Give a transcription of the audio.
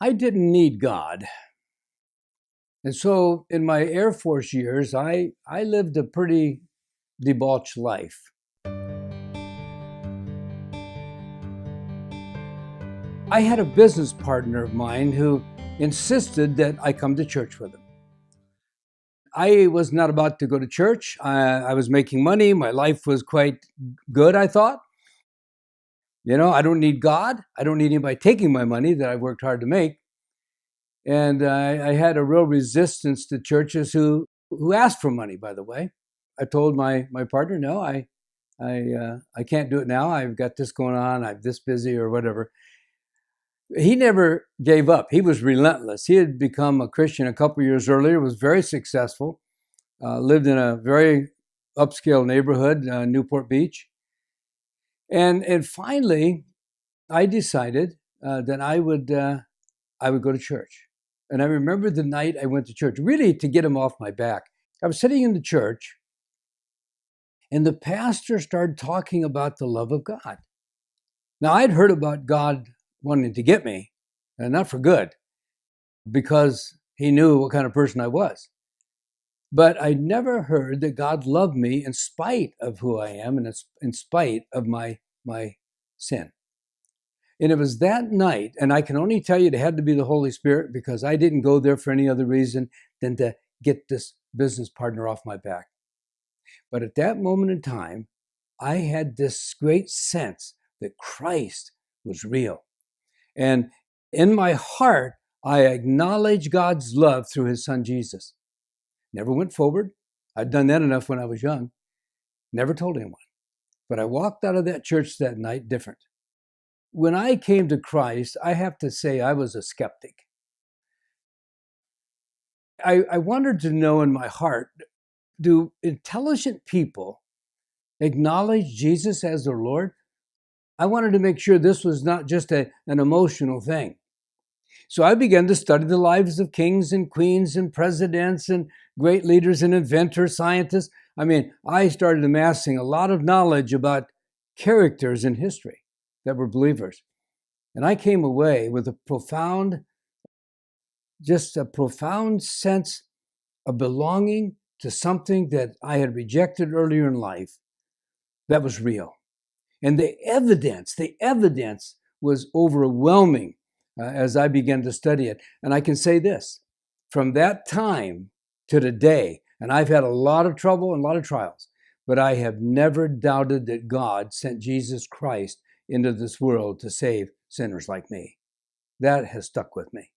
I didn't need God. And so in my Air Force years, I lived a pretty debauched life. I had a business partner of mine who insisted that I come to church with him. I was not about to go to church. I was making money. My life was quite good, I thought. I don't need God. I don't need anybody taking my money that I've worked hard to make. And I had a real resistance to churches who asked for money, by the way. I told my partner, no, I can't do it now. I've got this going on. I'm this busy or whatever. He never gave up. He was relentless. He had become a Christian a couple years earlier, was very successful, lived in a very upscale neighborhood, Newport Beach. And finally, I decided that I would go to church. And I remember the night I went to church, really to get him off my back. I was sitting in the church, and the pastor started talking about the love of God. Now, I'd heard about God wanting to get me, and not for good, because he knew what kind of person I was. But I never heard that God loved me in spite of who I am and in spite of my sin. And it was that night, and I can only tell you it had to be the Holy Spirit because I didn't go there for any other reason than to get this business partner off my back. But at that moment in time, I had this great sense that Christ was real. And in my heart, I acknowledged God's love through his son, Jesus. Never went forward. I'd done that enough when I was young. Never told anyone. But I walked out of that church that night different. When I came to Christ, I have to say I was a skeptic. I wanted to know in my heart, do intelligent people acknowledge Jesus as their Lord? I wanted to make sure this was not just an emotional thing. So I began to study the lives of kings and queens and presidents and great leaders and inventors, scientists. I started amassing a lot of knowledge about characters in history that were believers. And I came away with a profound sense of belonging to something that I had rejected earlier in life that was real. And the evidence was overwhelming as I began to study it. And I can say this, from that time to today, and I've had a lot of trouble and a lot of trials, but I have never doubted that God sent Jesus Christ into this world to save sinners like me. That has stuck with me.